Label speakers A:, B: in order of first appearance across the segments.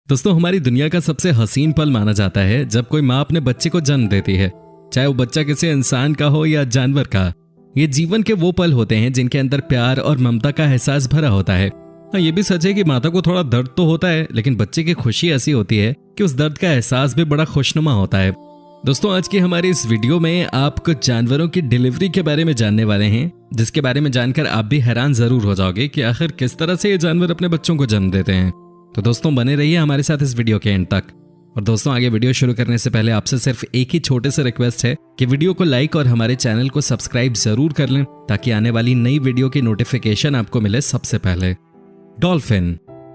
A: दोस्तों हमारी दुनिया का सबसे हसीन पल माना जाता है जब कोई माँ अपने बच्चे को जन्म देती है, चाहे वो बच्चा किसी इंसान का हो या जानवर का। ये जीवन के वो पल होते हैं जिनके अंदर प्यार और ममता का एहसास भरा होता है। हाँ, ये भी सच है कि माता को थोड़ा दर्द तो होता है, लेकिन बच्चे की खुशी ऐसी होती है कि उस दर्द का एहसास भी बड़ा खुशनुमा होता है। दोस्तों आज की हमारी इस वीडियो में आप कुछ जानवरों की डिलीवरी के बारे में जानने वाले हैं, जिसके बारे में जानकर आप भी हैरान जरूर हो जाओगे कि आखिर किस तरह से ये जानवर अपने बच्चों को जन्म देते हैं। तो दोस्तों बने रहिए हमारे साथ इस वीडियो के एंड तक। और दोस्तों आगे वीडियो शुरू करने से पहले आपसे सिर्फ एक ही छोटे से रिक्वेस्ट है कि वीडियो को लाइक और हमारे चैनल को सब्सक्राइब जरूर कर लें, ताकि आने वाली नई वीडियो की नोटिफिकेशन आपको मिले सबसे पहले। डॉल्फिन।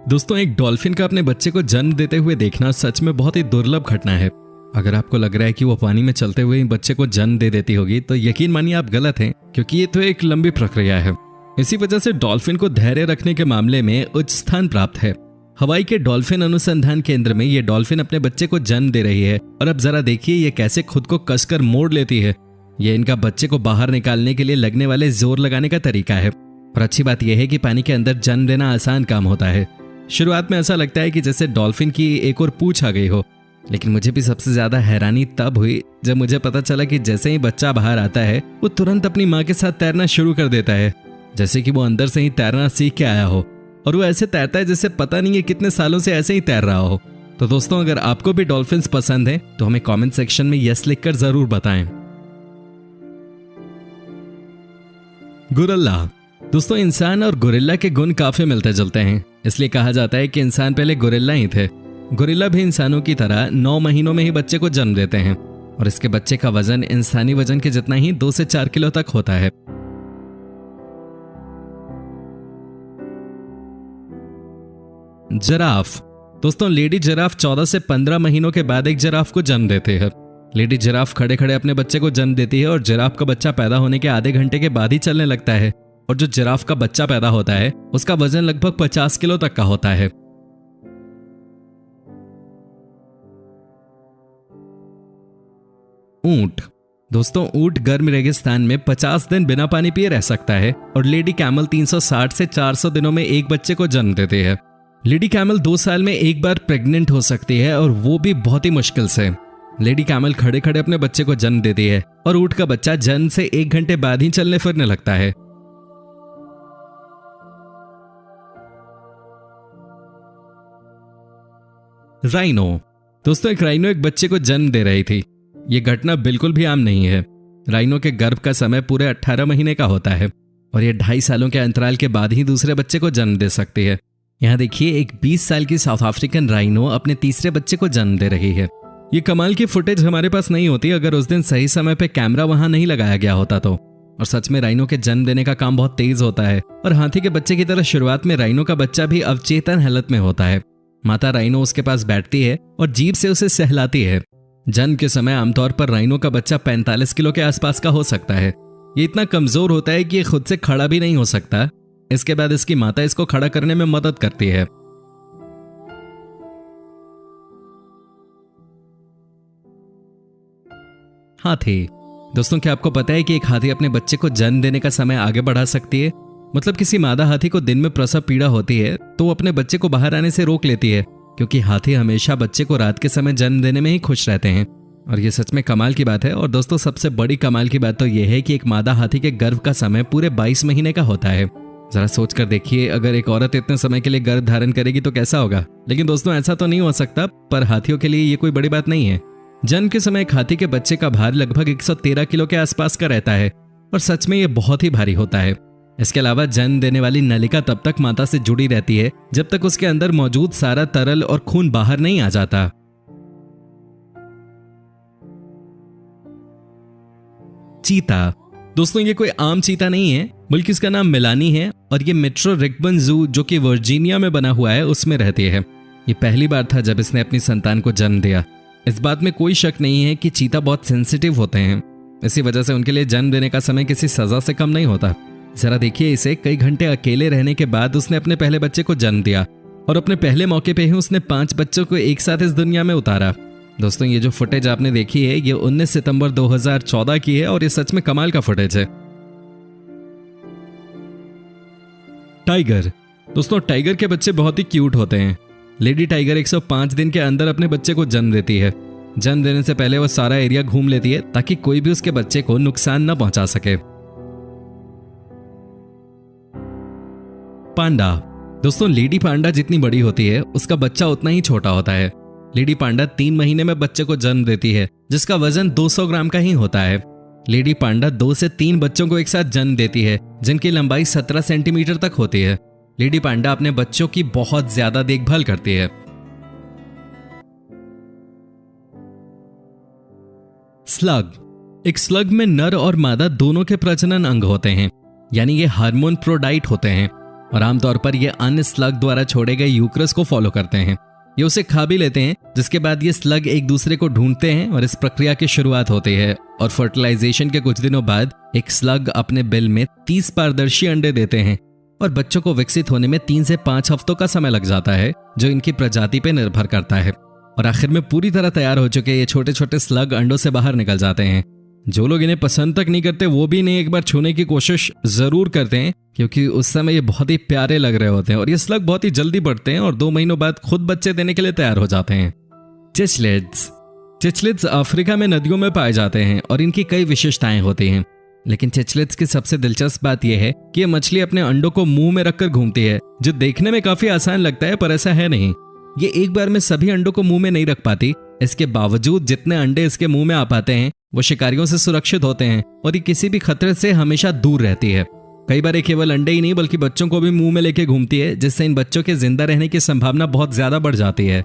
A: दोस्तों एक डॉल्फिन का अपने बच्चे को जन्म देते हुए देखना सच में बहुत ही दुर्लभ घटना है। अगर आपको लग रहा है कि वो पानी में चलते हुए बच्चे को जन्म दे देती होगी तो यकीन मानिए आप गलत हैं, क्योंकि ये तो एक लंबी प्रक्रिया है। इसी वजह से डॉल्फिन को धैर्य रखने के मामले में उच्च स्थान प्राप्त है। हवाई के डॉल्फिन अनुसंधान केंद्र में ये डॉल्फिन अपने बच्चे को जन्म दे रही है, और अब जरा देखिए ये कैसे खुद को कसकर मोड़ लेती है। ये इनका बच्चे को बाहर निकालने के लिए लगने वाले जोर लगाने का तरीका है। और अच्छी बात यह है कि पानी के अंदर जन्म देना आसान काम होता है। शुरुआत में ऐसा लगता है कि जैसे डॉल्फिन की एक और पूंछ आ गई हो, लेकिन मुझे भी सबसे ज्यादा हैरानी तब हुई जब मुझे पता चला कि जैसे ही बच्चा बाहर आता है वो तुरंत अपनी माँ के साथ तैरना शुरू कर देता है, जैसे कि वो अंदर से ही तैरना सीख के आया हो। और वो ऐसे तैरता है जैसे पता नहीं है कितने सालों से ऐसे ही तैर रहा हो। तो दोस्तों अगर आपको भी डॉल्फिन्स पसंद है तो हमें कमेंट सेक्शन में यस लिखकर जरूर बताएं। गोरिल्ला। दोस्तों इंसान और गोरिल्ला के गुण काफी मिलते जुलते हैं, इसलिए कहा जाता है कि इंसान पहले गोरिल्ला ही थे। गोरिल्ला भी इंसानों की तरह 9 महीनों में ही बच्चे को जन्म देते हैं, और इसके बच्चे का वजन इंसानी वजन के जितना ही 2 से 4 किलो तक होता है। जिराफ। दोस्तों लेडी जिराफ 14 से 15 महीनों के बाद एक जिराफ को जन्म देती है। लेडी जिराफ खड़े खड़े अपने बच्चे को जन्म देती है, और जिराफ का बच्चा पैदा होने के आधे घंटे के बाद ही चलने लगता है। और जो जिराफ का बच्चा पैदा होता है उसका वजन लगभग 50 किलो तक का होता है। ऊंट। दोस्तों ऊंट गर्म रेगिस्तान में 50 दिन बिना पानी पिए रह सकता है, और लेडी कैमल 360 से 400 दिनों में एक बच्चे को जन्म देती है। लेडी कैमल 2 साल में एक बार प्रेग्नेंट हो सकती है, और वो भी बहुत ही मुश्किल से। लेडी कैमल खड़े खड़े अपने बच्चे को जन्म देती है, और ऊंट का बच्चा जन्म से 1 घंटे बाद ही चलने फिरने लगता है। राइनो। दोस्तों एक राइनो एक बच्चे को जन्म दे रही थी। ये घटना बिल्कुल भी आम नहीं है। राइनो के गर्भ का समय पूरे 18 महीने का होता है, और ये 2.5 सालों के अंतराल के बाद ही दूसरे बच्चे को जन्म दे सकती है। यहाँ देखिए एक 20 साल की साउथ अफ्रीकन राइनो अपने तीसरे बच्चे को जन्म दे रही है। ये कमाल की फुटेज हमारे पास नहीं होती अगर उस दिन सही समय पे कैमरा वहां नहीं लगाया गया होता तो। और सच में राइनो के जन्म देने का काम बहुत तेज होता है, और हाथी के बच्चे की तरह शुरुआत में राइनो का बच्चा भी अवचेतन हालत में होता है। माता राइनो उसके पास बैठती है और जीभ से उसे सहलाती है। जन्म के समय आमतौर पर राइनो का बच्चा 45 किलो के आसपास का हो सकता है। ये इतना कमजोर होता है कि ये खुद से खड़ा भी नहीं हो सकता। इसके बाद इसकी माता इसको खड़ा करने में मदद करती है। हाथी। दोस्तों क्या आपको पता है कि एक हाथी अपने बच्चे को जन्म देने का समय आगे बढ़ा सकती है? मतलब किसी मादा हाथी को दिन में प्रसव पीड़ा होती है तो वो अपने बच्चे को बाहर आने से रोक लेती है, क्योंकि हाथी हमेशा बच्चे को रात के समय जन्म देने में ही खुश रहते हैं। और ये सच में कमाल की बात है। और दोस्तों सबसे बड़ी कमाल की बात तो यह है कि एक मादा हाथी के गर्भ का समय पूरे 22 महीने का होता है। जरा सोच कर देखिए, अगर एक औरत इतने समय के लिए गर्भ धारण करेगी तो कैसा होगा। लेकिन दोस्तों ऐसा तो नहीं हो सकता, पर हाथियों के लिए ये कोई बड़ी बात नहीं है। जन्म के समय एक हाथी के बच्चे का भार लगभग 113 किलो के आसपास का रहता है, और सच में ये बहुत ही भारी होता है। इसके अलावा जन्म देने वाली नलिका तब तक माता से जुड़ी रहती है जब तक उसके अंदर मौजूद सारा तरल और खून बाहर नहीं आ जाता। चीता। दोस्तों ये कोई आम चीता नहीं है, बल्कि इसका नाम मिलानी है, और ये मेट्रो रिकबर्न जू जो कि वर्जीनिया में बना हुआ है उसमें रहती है। ये पहली बार था जब इसने अपनी संतान को जन्म दिया। इस बात में कोई शक नहीं है कि चीता बहुत सेंसिटिव होते हैं, इसी वजह से उनके लिए जन्म देने का समय किसी सजा से कम नहीं होता। जरा देखिए इसे कई घंटे अकेले रहने के बाद उसने अपने पहले बच्चे को जन्म दिया, और अपने पहले मौके पे ही उसने 5 बच्चों को एक साथ इस दुनिया में उतारा। दोस्तों ये जो फुटेज आपने देखी है ये 19 सितंबर 2014 की है, और ये सच में कमाल का फुटेज है। टाइगर। दोस्तों टाइगर के बच्चे बहुत ही क्यूट होते हैं। लेडी टाइगर 105 दिन के अंदर अपने बच्चे को जन्म देती है। जन्म देने से पहले वो सारा एरिया घूम लेती है ताकि कोई भी उसके बच्चे को नुकसान न पहुंचा सके। पांडा। दोस्तों, लेडी पांडा जितनी बड़ी होती है उसका बच्चा उतना ही छोटा होता है। लेडी पांडा 3 महीने में बच्चे को जन्म देती है जिसका वजन 200 ग्राम का ही होता है। लेडी पांडा 2 से 3 बच्चों को एक साथ जन्म देती है जिनकी लंबाई 17 सेंटीमीटर तक होती है। लेडी पांडा अपने बच्चों की बहुत ज्यादा देखभाल करती है। स्लग। एक स्लग में नर और मादा दोनों के प्रजनन अंग होते हैं, यानी ये हार्मोन प्रोडाइट होते हैं और आमतौर पर ये अन्य स्लग द्वारा छोड़े गए यूक्रस को फॉलो करते हैं। ये उसे खा भी लेते हैं, जिसके बाद ये स्लग एक दूसरे को ढूंढते हैं और इस प्रक्रिया की शुरुआत होती है और फर्टिलाइजेशन के कुछ दिनों बाद एक स्लग अपने बिल में 30 पारदर्शी अंडे देते हैं और बच्चों को विकसित होने में 3 से 5 हफ्तों का समय लग जाता है, जो इनकी प्रजाति पर निर्भर करता है। और आखिर में पूरी तरह तैयार हो चुके ये छोटे छोटे स्लग अंडों से बाहर निकल जाते हैं। जो लोग इन्हें पसंद तक नहीं करते वो भी इन्हें एक बार छूने की कोशिश जरूर करते हैं, क्योंकि उस समय ये बहुत ही प्यारे लग रहे होते हैं और ये स्लग बहुत ही जल्दी बढ़ते हैं और 2 महीनों बाद खुद बच्चे देने के लिए तैयार हो जाते हैं। चिचलिड्स। चिचलिड्स अफ्रीका में नदियों में पाए जाते हैं और इनकी कई विशेषताएं होती हैं, लेकिन चिचलिड्स की सबसे दिलचस्प बात यह है कि ये मछली अपने अंडों को मुंह में रखकर घूमती है, जो देखने में काफी आसान लगता है पर ऐसा है नहीं। ये एक बार में सभी अंडों को मुंह में नहीं रख पाती। इसके बावजूद जितने अंडे इसके मुंह में आ पाते हैं वो शिकारियों से सुरक्षित होते हैं और ये किसी भी खतरे से हमेशा दूर रहती है। कई बार ये केवल अंडे ही नहीं बल्कि बच्चों को भी मुंह में लेके घूमती है, जिससे इन बच्चों के जिंदा रहने की संभावना बहुत ज्यादा बढ़ जाती है।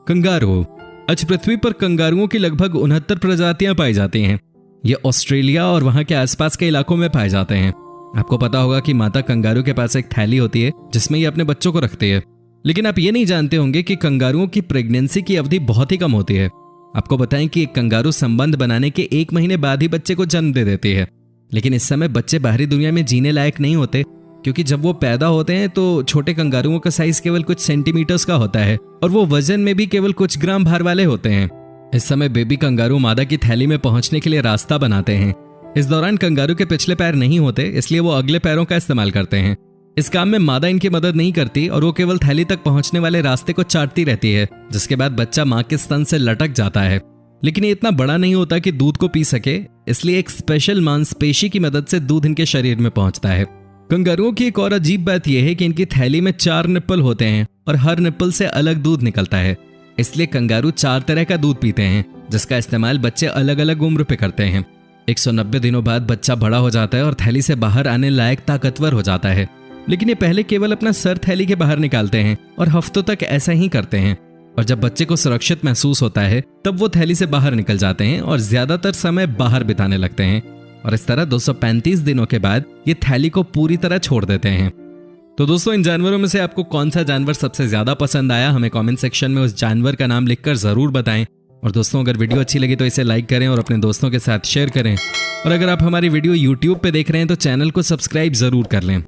A: कंगारू। आज पृथ्वी पर कंगारुओं की लगभग 69 प्रजातियां पाई जाती हैं। ये ऑस्ट्रेलिया और वहां के आसपास के इलाकों में पाए जाते हैं। आपको पता होगा कि माता कंगारू के पास एक थैली होती है जिसमें ये अपने बच्चों को रखती है, लेकिन आप ये नहीं जानते होंगे कि कंगारुओं की प्रेगनेंसी की अवधि बहुत ही कम होती है। आपको बताएं कि एक कंगारू संबंध बनाने के 1 महीने बाद ही बच्चे को जन्म दे देती है, लेकिन इस समय बच्चे बाहरी दुनिया में जीने लायक नहीं होते, क्योंकि जब वो पैदा होते हैं तो छोटे कंगारुओं का साइज केवल कुछ सेंटीमीटर्स का होता है और वो वजन में भी केवल कुछ ग्राम भार वाले होते हैं। इस समय बेबी कंगारू मादा की थैली में पहुंचने के लिए रास्ता बनाते हैं। इस दौरान कंगारू के पिछले पैर नहीं होते, इसलिए वो अगले पैरों का इस्तेमाल करते हैं। इस काम में मादा इनकी मदद नहीं करती और वो केवल थैली तक पहुंचने वाले रास्ते को चाटती रहती है, जिसके बाद बच्चा मां के स्तन से लटक जाता है। लेकिन ये इतना बड़ा नहीं होता कि दूध को पी सके, इसलिए एक स्पेशल मांसपेशी की मदद से दूध इनके शरीर में पहुंचता है। कंगारुओं की एक और अजीब बात यह है कि इनकी थैली में 4 निप्पल होते हैं और हर निप्पल से अलग दूध निकलता है, इसलिए कंगारू 4 तरह का दूध पीते हैं, जिसका इस्तेमाल बच्चे अलग अलग उम्र पे करते हैं। 190 दिनों बाद बच्चा बड़ा हो जाता है और थैली से बाहर आने लायक ताकतवर हो जाता है, लेकिन ये पहले केवल अपना सर थैली के बाहर निकालते हैं और हफ्तों तक ऐसा ही करते हैं। और जब बच्चे को सुरक्षित महसूस होता है तब वो थैली से बाहर निकल जाते हैं और ज्यादातर समय बाहर बिताने लगते हैं और इस तरह 235 दिनों के बाद ये थैली को पूरी तरह छोड़ देते हैं। तो दोस्तों, इन जानवरों में से आपको कौन सा जानवर सबसे ज्यादा पसंद आया, हमें कमेंट सेक्शन में उस जानवर का नाम लिखकर जरूर बताएं। और दोस्तों, अगर वीडियो अच्छी लगी तो इसे लाइक करें और अपने दोस्तों के साथ शेयर करें। और अगर आप हमारी वीडियो YouTube पे देख रहे हैं तो चैनल को सब्सक्राइब जरूर कर लें।